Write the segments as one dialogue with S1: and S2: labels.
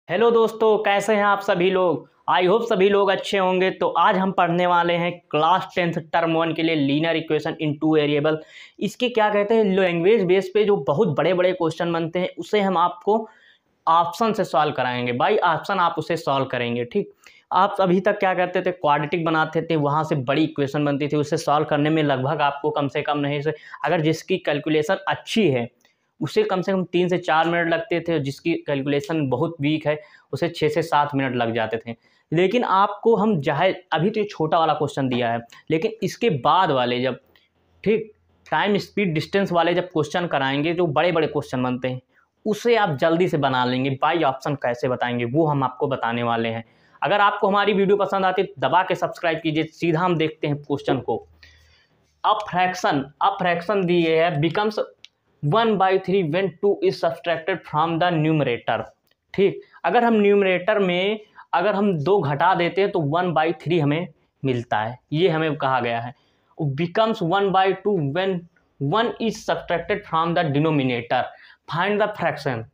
S1: Hello दोस्तों, कैसे हैं आप सभी लोग। आई होप सभी लोग अच्छे होंगे। तो आज हम पढ़ने वाले हैं क्लास 10th टर्म 1 के लिए linear equation in two variable. इसके क्या कहते हैं, लैंग्वेज बेस पे जो बहुत बड़े बड़े क्वेश्चन बनते हैं उसे हम आपको ऑप्शन से सॉल्व कराएंगे। बाई ऑप्शन आप उसे सॉल्व करेंगे। ठीक, आप अभी तक क्या करते थे, क्वाड्रेटिक बनाते थे, वहाँ से बड़ी इक्वेशन बनती थी, उसे सॉल्व करने में लगभग आपको कम से कम नहीं से, अगर जिसकी कैलकुलेशन अच्छी है उसे कम से कम 3 से 4 मिनट लगते थे, जिसकी कैलकुलेशन बहुत वीक है उसे 6 से 7 मिनट लग जाते थे। लेकिन आपको हम चाहे अभी तो ये छोटा वाला क्वेश्चन दिया है, लेकिन इसके बाद वाले जब ठीक टाइम स्पीड डिस्टेंस वाले जब क्वेश्चन कराएंगे, जो बड़े बड़े क्वेश्चन बनते हैं, उसे आप जल्दी से बना लेंगे। बाई ऑप्शन कैसे बताएंगे वो हम आपको बताने वाले हैं। अगर आपको हमारी वीडियो पसंद आती है दबा के सब्सक्राइब कीजिए। सीधा हम देखते हैं क्वेश्चन को। अ फ्रैक्शन दिए है becomes 1/3 when 2 is subtracted from the numerator। ठीक, अगर हम न्यूमरेटर में अगर हम 2 घटा देते हैं तो 1/3 हमें मिलता है, ये हमें कहा गया है। Becomes 1/2 when 1 is subtracted from the denominator। Find the fraction.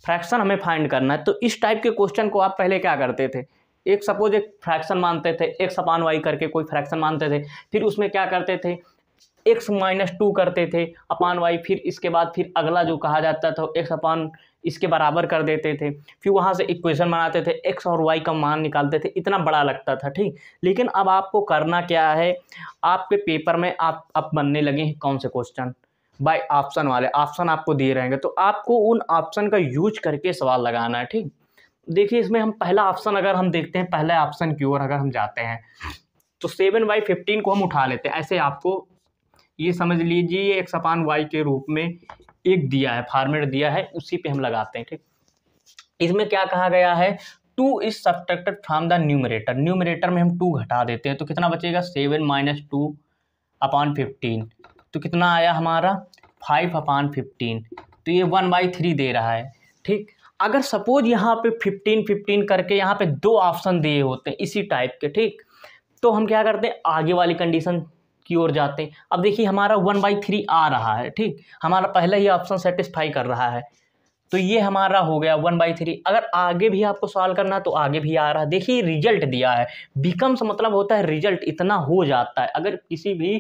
S1: Fraction हमें फाइंड करना है। तो इस टाइप के क्वेश्चन को आप पहले क्या करते थे, सपोज एक फ्रैक्शन मानते थे, x/y करके कोई फ्रैक्शन मानते थे, फिर उसमें क्या करते थे, x-2 करते थे अपान वाई, फिर इसके बाद फिर अगला जो कहा जाता था x अपान इसके बराबर कर देते थे, फिर वहाँ से इक्वेशन बनाते थे, x और y का मान निकालते थे, इतना बड़ा लगता था। ठीक, लेकिन अब आपको करना क्या है, आपके पेपर में आप अब बनने लगे हैं कौन से क्वेश्चन, बाय ऑप्शन वाले। ऑप्शन आपको दिए रहेंगे तो आपको उन ऑप्शन का यूज करके सवाल लगाना है। ठीक, देखिए इसमें हम पहला ऑप्शन अगर हम देखते हैं, पहले ऑप्शन की ओर अगर हम जाते हैं तो 7/15 को हम उठा लेते हैं। ऐसे आपको ये समझ लीजिए x अपान वाई के रूप में एक दिया है, फॉर्मेट दिया है, उसी पे हम लगाते हैं। ठीक, इसमें क्या कहा गया है, 2 is subtracted from the numerator. Numerator में हम 2 घटा देते हैं तो कितना बचेगा, 7 - 2 अपान 15। तो कितना आया हमारा 5/15। तो ये 1/3 दे रहा है। ठीक, अगर सपोज यहाँ पे 15 करके यहाँ पे 2 ऑप्शन दिए होते हैं इसी टाइप के, ठीक, तो हम क्या करते हैं, आगे वाली कंडीशन की ओर जाते हैं। अब देखिए हमारा 1/3 आ रहा है। ठीक, हमारा पहला ही ऑप्शन सेटिस्फाई कर रहा है, तो ये हमारा हो गया 1/3। अगर आगे भी आपको सॉल्व करना तो आगे भी आ रहा है। देखिए रिजल्ट दिया है, बिकम्स मतलब होता है रिजल्ट, इतना हो जाता है। अगर किसी भी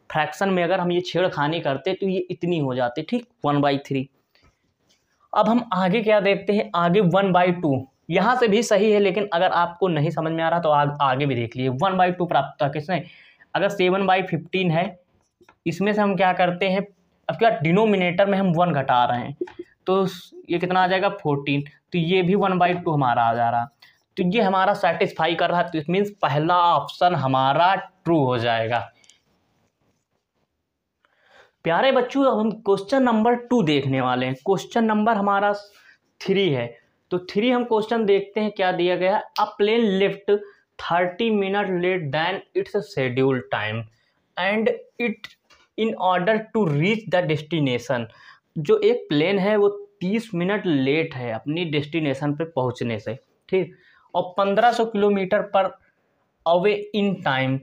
S1: फ्रैक्शन में अगर हम ये छेड़खानी करते तो ये इतनी हो जाती। ठीक, 1/3। अब हम आगे क्या देखते हैं, आगे 1/2। यहाँ से भी सही है, लेकिन अगर आपको नहीं समझ में आ रहा तो आगे भी देख लीजिए। 1/2 प्राप्त होता किसने, अगर 7/15 है, इसमें से हम क्या करते हैं, अब क्या डिनोमिनेटर में हम 1 घटा रहे हैं तो ये कितना आ जाएगा 14। तो ये भी 1/2 हमारा आ जा रहा। तो ये हमारा सेटिस्फाई कर रहा है, तो इट मीन्स पहला ऑप्शन हमारा ट्रू हो जाएगा। प्यारे बच्चों, अब हम क्वेश्चन नंबर 2 देखने वाले हैं। क्वेश्चन नंबर हमारा 3 है। तो 3 हम क्वेश्चन देखते हैं, क्या दिया गया है, a plane left 30 minute late then its schedule time and it in order to reach the destination. जो एक प्लेन है वो 30 मिनट लेट है अपनी डेस्टिनेशन पे पहुंचने से। ठीक, और 1500 किलोमीटर पर away in time,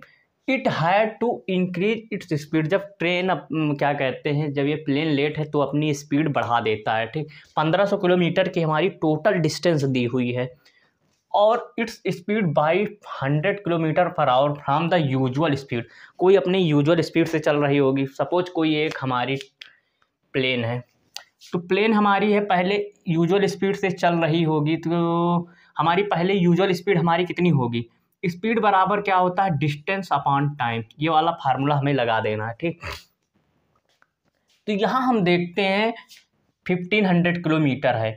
S1: it had to increase its speed. जब ट्रेन क्या कहते हैं, जब ये प्लेन लेट है तो अपनी स्पीड बढ़ा देता है। ठीक, 1500 किलोमीटर की हमारी टोटल डिस्टेंस दी हुई है, और its speed by 100 kilometre per hour from the usual speed. कोई अपनी यूजुअल स्पीड से चल रही होगी। सपोज कोई एक हमारी प्लेन है, तो प्लेन हमारी है पहले यूजुअल स्पीड से चल रही होगी, तो हमारी पहले यूजुअल स्पीड हमारी कितनी होगी, स्पीड बराबर क्या होता है, डिस्टेंस अपॉन टाइम। ये वाला फार्मूला हमें लगा देना है। ठीक, तो यहाँ हम देखते हैं 1500 किलोमीटर है,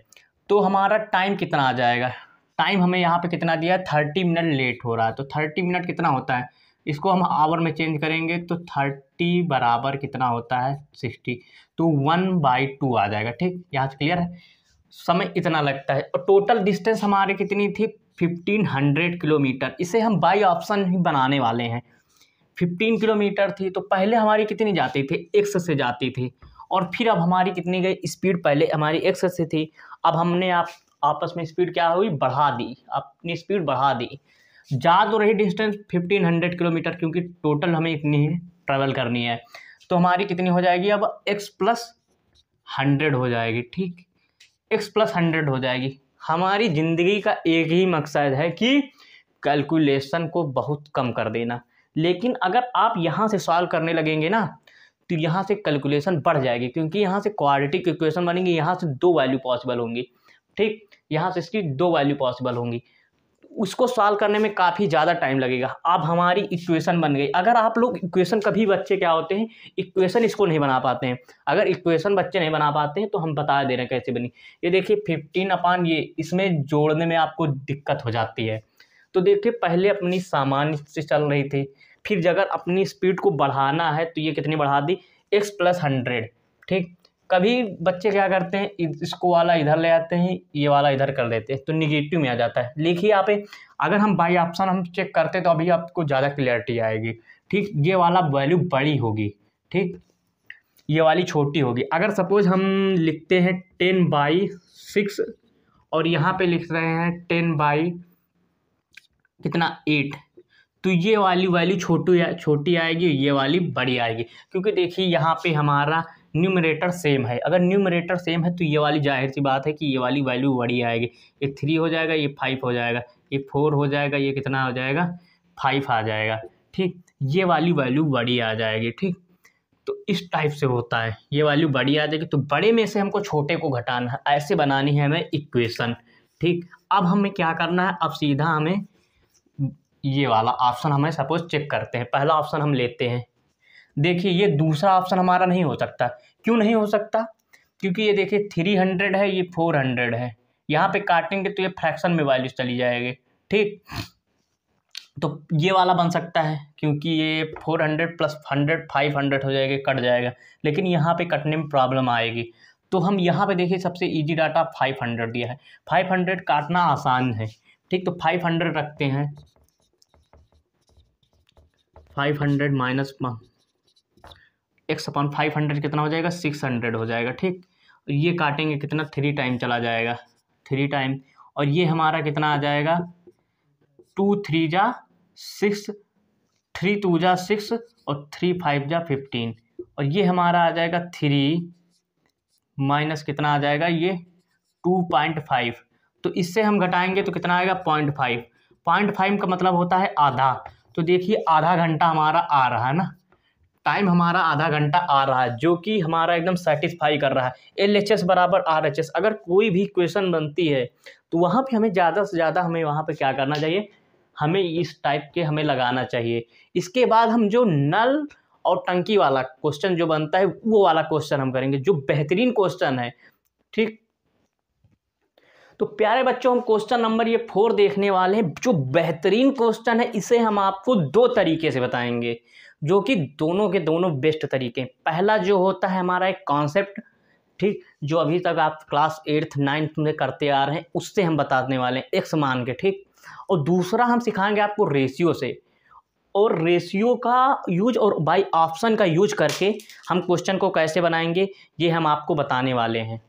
S1: तो हमारा टाइम कितना आ जाएगा, टाइम हमें यहाँ पे कितना दिया है, 30 मिनट लेट हो रहा है। तो 30 मिनट कितना होता है, इसको हम आवर में चेंज करेंगे तो 30 बराबर कितना होता है 60। तो 1/2 आ जाएगा। ठीक, यहाँ से क्लियर है, समय इतना लगता है। और टोटल डिस्टेंस हमारी कितनी थी, 1500 किलोमीटर। इसे हम बाई ऑप्शन ही बनाने वाले हैं। 15 किलोमीटर थी तो पहले हमारी कितनी जाती थी, x से जाती थी, और फिर अब हमारी कितनी गई स्पीड, पहले हमारी x से थी, अब हमने आपस में स्पीड क्या हुई, बढ़ा दी, अपनी स्पीड बढ़ा दी। जा तो रही डिस्टेंस 1500 किलोमीटर, क्योंकि टोटल हमें इतनी ही ट्रैवल करनी है। तो हमारी कितनी हो जाएगी, अब x + 100 हो जाएगी। ठीक, x + 100 हो जाएगी। हमारी ज़िंदगी का एक ही मकसद है कि कैलकुलेशन को बहुत कम कर देना। लेकिन अगर आप यहाँ से सॉल्व करने लगेंगे ना तो यहाँ से कैलकुलेशन बढ़ जाएगी, क्योंकि यहाँ से क्वाड्रेटिक इक्वेशन बनेंगी, यहाँ से 2 वैल्यू पॉसिबल होंगी। ठीक, यहाँ से इसकी 2 वैल्यू पॉसिबल होंगी। उसको सॉल्व करने में काफ़ी ज़्यादा टाइम लगेगा। अब हमारी इक्वेशन बन गई। अगर आप लोग इक्वेशन, कभी बच्चे क्या होते हैं इक्वेशन इसको नहीं बना पाते हैं। अगर इक्वेशन बच्चे नहीं बना पाते हैं तो हम बता दे रहे हैं कैसे बनी। ये देखिए 15 अपान ये, इसमें जोड़ने में आपको दिक्कत हो जाती है। तो देखिए पहले अपनी सामान्य से चल रही थी, फिर अगर अपनी स्पीड को बढ़ाना है तो ये कितनी बढ़ा दी, x + 100। ठीक, कभी बच्चे क्या करते हैं इसको वाला इधर ले आते हैं, ये वाला इधर कर देते हैं तो निगेटिव में आ जाता है। लिखिए यहाँ पे, अगर हम बाई ऑप्शन हम चेक करते तो अभी आपको ज़्यादा क्लियरिटी आएगी। ठीक, ये वाला वैल्यू बड़ी होगी, ठीक, ये वाली छोटी होगी। अगर सपोज हम लिखते हैं 10/6 और यहाँ पे लिख रहे हैं 10/8, तो ये वाली वैल्यू छोटी आएगी, ये वाली बड़ी आएगी। क्योंकि देखिए यहाँ पे हमारा न्यूमरेटर सेम है। अगर न्यूमरेटर सेम है तो ये वाली जाहिर सी बात है कि ये वाली वैल्यू बड़ी आएगी। ये 3 हो जाएगा, ये 5 हो जाएगा, ये 4 हो जाएगा, ये कितना हो जाएगा 5 आ जाएगा। ठीक, ये वाली वैल्यू बड़ी आ जाएगी। ठीक, तो इस टाइप से होता है, ये वैल्यू बड़ी आ जाएगी तो बड़े में से हमको छोटे को घटाना है, ऐसे बनानी है हमें इक्वेशन। ठीक, अब हमें क्या करना है, अब सीधा हमें ये वाला ऑप्शन हमें सपोज चेक करते हैं। पहला ऑप्शन हम लेते हैं। देखिए ये दूसरा ऑप्शन हमारा नहीं हो सकता। क्यों नहीं हो सकता, क्योंकि ये देखिए 300 है, ये 400 है। यहाँ पे काटेंगे तो ये फ्रैक्शन में वैल्यू चली जाएगी। ठीक, तो ये वाला बन सकता है क्योंकि ये 400 + 100 500 हो जाएगा, कट जाएगा। लेकिन यहाँ पे कटने में प्रॉब्लम आएगी। तो हम यहाँ पे देखिए सबसे इजी डाटा 500 दिया है, 500 काटना आसान है। ठीक, तो 500 रखते हैं, 500 - x/500 कितना हो जाएगा 600 हो जाएगा। ठीक, ये काटेंगे कितना 3 टाइम चला जाएगा, 3 टाइम, और ये हमारा कितना आ जाएगा 2 3 जा 6, 3 2 जा 6 और 3 5 जा 15, और ये हमारा आ जाएगा 3 माइनस कितना आ जाएगा ये 2.5। तो इससे हम घटाएंगे तो कितना आएगा 0.5। 0.5 का मतलब होता है आधा। तो देखिए आधा घंटा हमारा आ रहा है ना, टाइम हमारा आधा घंटा आ रहा है, जो कि हमारा एकदम सेटिस्फाई कर रहा है। LHS = RHS। अगर कोई भी क्वेश्चन बनती है तो वहाँ पे हमें ज़्यादा से ज़्यादा हमें वहाँ पे क्या करना चाहिए, हमें इस टाइप के हमें लगाना चाहिए। इसके बाद हम जो नल और टंकी वाला क्वेश्चन जो बनता है वो वाला क्वेश्चन हम करेंगे, जो बेहतरीन क्वेश्चन है। ठीक, तो प्यारे बच्चों हम क्वेश्चन नंबर ये 4 देखने वाले हैं। जो बेहतरीन क्वेश्चन है इसे हम आपको 2 तरीके से बताएंगे, जो कि दोनों के दोनों बेस्ट तरीके। पहला जो होता है हमारा एक कॉन्सेप्ट, ठीक, जो अभी तक आप क्लास 8th 9th में करते आ रहे हैं उससे हम बताने वाले हैं एक्स मान के। ठीक, और दूसरा हम सिखाएंगे आपको रेशियो से, और रेशियो का यूज और बाई ऑप्शन का यूज करके हम क्वेश्चन को कैसे बनाएंगे ये हम आपको बताने वाले हैं।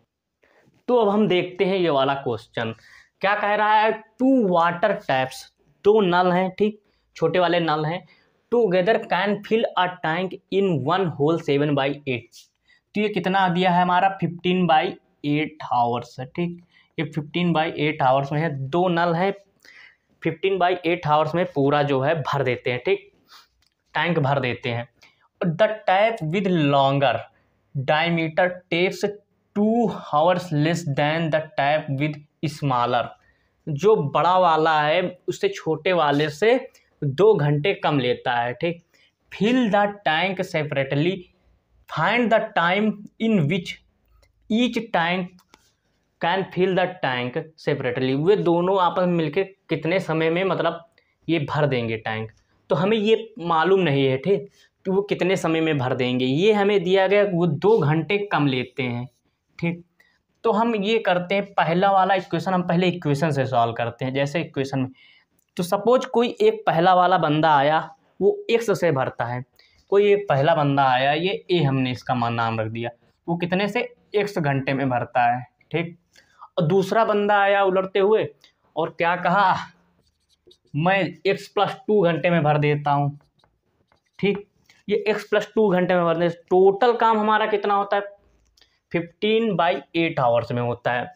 S1: तो अब हम देखते हैं ये वाला क्वेश्चन क्या कह रहा है। 2 वाटर टैप्स, 2 नल हैं, ठीक, छोटे वाले नल हैं, together can fill a tank in 1 whole 7/8। तो ये कितना दिया है हमारा 15/8 आवर्स है। ठीक, ये 15/8 आवर्स में है, 2 नल है, 15/8 आवर्स में पूरा जो है भर देते हैं। ठीक, टैंक भर देते हैं। The tap with longer diameter takes 2 hours less than the tap with smaller. जो बड़ा वाला है उससे छोटे वाले से 2 घंटे कम लेता है। ठीक, fill the tank separately, find the time in which each tank can fill the tank separately. वे दोनों आपस में मिलकर कितने समय में मतलब ये भर देंगे टैंक, तो हमें ये मालूम नहीं है। ठीक, तो वो कितने समय में भर देंगे ये हमें दिया गया, वो 2 घंटे कम लेते हैं। ठीक, तो हम ये करते हैं, पहला वाला इक्वेशन हम पहले इक्वेशन से सॉल्व करते हैं। जैसे इक्वेशन में तो सपोज कोई एक पहला वाला बंदा आया, वो x से भरता है। कोई एक पहला बंदा आया, ये a हमने इसका नाम रख दिया, वो कितने से x घंटे में भरता है। ठीक, और दूसरा बंदा आया उलटते हुए और क्या कहा, मैं x + 2 घंटे में भर देता हूँ। ठीक, ये x + 2 घंटे में भर दे, टोटल काम हमारा कितना होता है 15/8 आवर्स में होता है।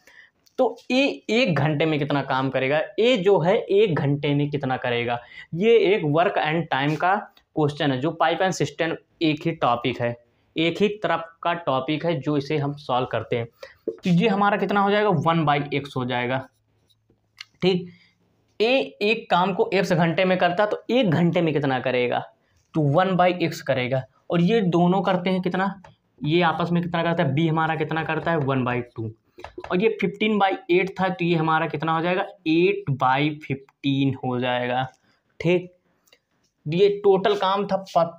S1: तो ए 1 घंटे में कितना काम करेगा, ए जो है 1 घंटे में कितना करेगा। ये एक वर्क एंड टाइम का क्वेश्चन है, जो पाइप एंड सिस्टम एक ही टॉपिक है, एक ही तरफ का टॉपिक है, जो इसे हम सॉल्व करते हैं। तो ये हमारा कितना हो जाएगा, 1/x हो जाएगा। ठीक, ए एक काम को x घंटे में करता तो 1 घंटे में कितना करेगा, तो 1/x करेगा। और ये दोनों करते हैं कितना, ये आपस में कितना करता है, b हमारा कितना करता है 1/2। और ये 15/8 था, तो ये हमारा कितना हो जाएगा 8/15 हो जाएगा। ठीक, ये टोटल काम था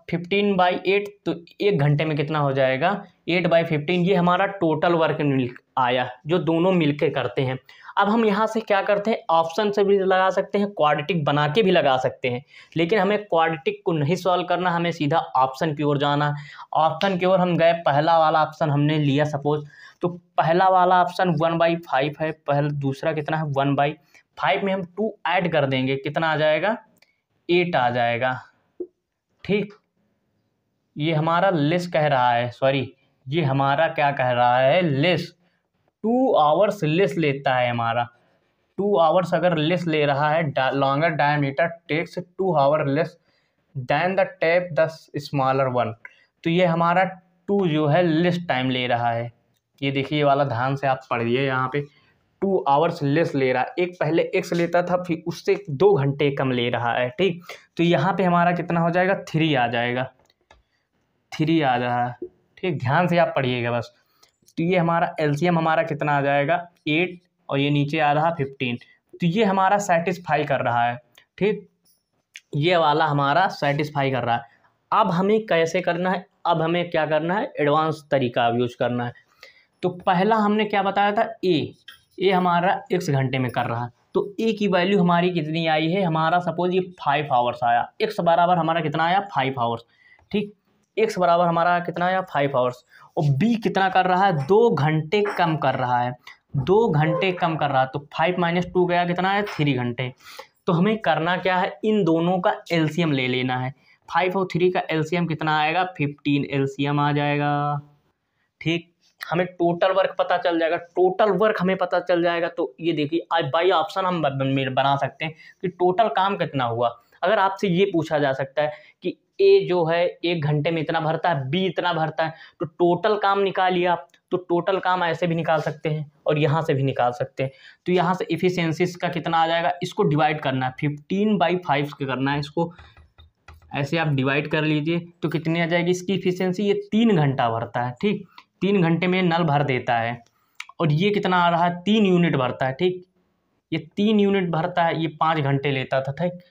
S1: 15/8, तो 1 घंटे में कितना हो जाएगा 8/15। ये हमारा टोटल वर्क आया, जो दोनों मिलके करते हैं। अब हम यहाँ से क्या करते हैं, ऑप्शन से भी लगा सकते हैं, क्वाड्रेटिक बना के भी लगा सकते हैं, लेकिन हमें क्वाड्रेटिक को नहीं सॉल्व करना, हमें सीधा ऑप्शन की ओर जाना। ऑप्शन की ओर हम गए, पहला वाला ऑप्शन हमने लिया सपोज, तो पहला वाला ऑप्शन 1/5 है, पहला दूसरा कितना है 1/5 में हम 2 ऐड कर देंगे, कितना आ जाएगा 8 आ जाएगा। ठीक, ये हमारा लेस कह रहा है, सॉरी ये हमारा क्या कह रहा है, लेस 2 आवर्स लेस लेता है हमारा। 2 आवर्स अगर लेस ले रहा है, longer diameter takes 2 hour less than the tap the smaller one, तो ये हमारा 2 जो है लेस टाइम ले रहा है। ये देखिए, ये वाला ध्यान से आप पढ़िए, यहाँ पे 2 आवर्स लेस ले रहा है, एक पहले x लेता था, फिर उससे 2 घंटे कम ले रहा है। ठीक, तो यहाँ पे हमारा कितना हो जाएगा 3 आ जाएगा, 3 आ रहा है। ठीक, ध्यान से आप पढ़िएगा बस। तो ये हमारा एलसीएम हमारा कितना आ जाएगा 8, और ये नीचे आ रहा 15, तो ये हमारा सेटिस्फाई कर रहा है। ठीक, ये वाला हमारा सेटिस्फाई कर रहा है। अब हमें कैसे करना है, अब हमें क्या करना है, एडवांस तरीका यूज करना है। तो पहला हमने क्या बताया था, ए हमारा x घंटे में कर रहा है, तो ए की वैल्यू हमारी कितनी आई है, हमारा सपोज ये 5 आवर्स आया, x बराबर हमारा कितना आया 5 आवर्स। ठीक, x बराबर हमारा कितना आया 5 आवर्स। और b कितना कर रहा है, 2 घंटे कम कर रहा है, 2 घंटे कम कर रहा है, तो 5 - 2 गया, कितना है 3 घंटे। तो हमें करना क्या है, इन दोनों का एलसीएम ले लेना है। 5 और 3 का एलसीएम कितना आएगा 15 एलसीएम आ जाएगा। ठीक, हमें टोटल वर्क पता चल जाएगा, टोटल वर्क हमें पता चल जाएगा। तो ये देखिए, बाई ऑप्शन हम बना सकते हैं कि टोटल काम कितना हुआ। अगर आपसे ये पूछा जा सकता है कि ए जो है 1 घंटे में इतना भरता है, बी इतना भरता है, तो टोटल काम निकालिए आप। तो टोटल काम ऐसे भी निकाल सकते हैं और यहाँ से भी निकाल सकते हैं। तो यहाँ से इफिशियंसीज का कितना आ जाएगा, इसको डिवाइड करना है, 15/5 के करना है, इसको ऐसे आप डिवाइड कर लीजिए। तो कितनी आ जाएगी इसकी इफिशियंसी, ये 3 घंटा भरता है। ठीक, 3 घंटे में नल भर देता है। और ये कितना आ रहा है 3 यूनिट भरता है। ठीक, ये 3 यूनिट भरता है, ये 5 घंटे लेता था। ठीक,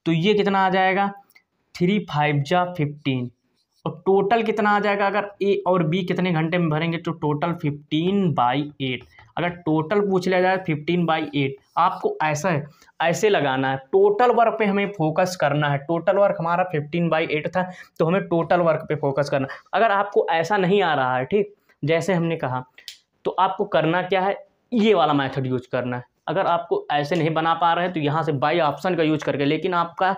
S1: तो ये कितना आ जाएगा 3 × 5 = 15। और टोटल कितना आ जाएगा, अगर ए और बी कितने घंटे में भरेंगे, तो टोटल 15/8। अगर टोटल पूछ लिया जाए 15/8, आपको ऐसा है, ऐसे लगाना है, टोटल वर्क पे हमें फोकस करना है। टोटल वर्क हमारा 15/8 था, तो हमें टोटल वर्क पे फोकस करना। अगर आपको ऐसा नहीं आ रहा है, ठीक, जैसे हमने कहा, तो आपको करना क्या है, ये वाला मेथड यूज करना है। अगर आपको ऐसे नहीं बना पा रहे हैं, तो यहाँ से बाई ऑप्शन का यूज करके, लेकिन आपका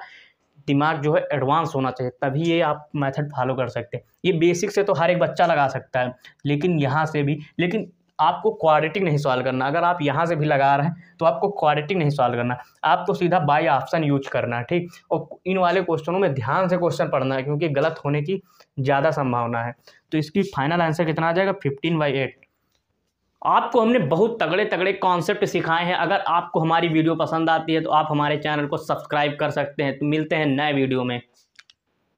S1: दिमाग जो है एडवांस होना चाहिए, तभी ये आप मेथड फॉलो कर सकते हैं। ये बेसिक से तो हर एक बच्चा लगा सकता है, लेकिन यहाँ से भी, लेकिन आपको क्वाड्रेटिक नहीं सॉल्व करना। अगर आप यहाँ से भी लगा रहे हैं, तो आपको क्वाड्रेटिक नहीं सॉल्व करना, आपको सीधा बाई ऑप्शन यूज करना है। ठीक, और इन वाले क्वेश्चनों में ध्यान से क्वेश्चन पढ़ना है, क्योंकि गलत होने की ज़्यादा संभावना है। तो इसकी फाइनल आंसर कितना आ जाएगा 15/8। आपको हमने बहुत तगड़े तगड़े कॉन्सेप्ट सिखाए हैं। अगर आपको हमारी वीडियो पसंद आती है, तो आप हमारे चैनल को सब्सक्राइब कर सकते हैं। तो मिलते हैं नए वीडियो में।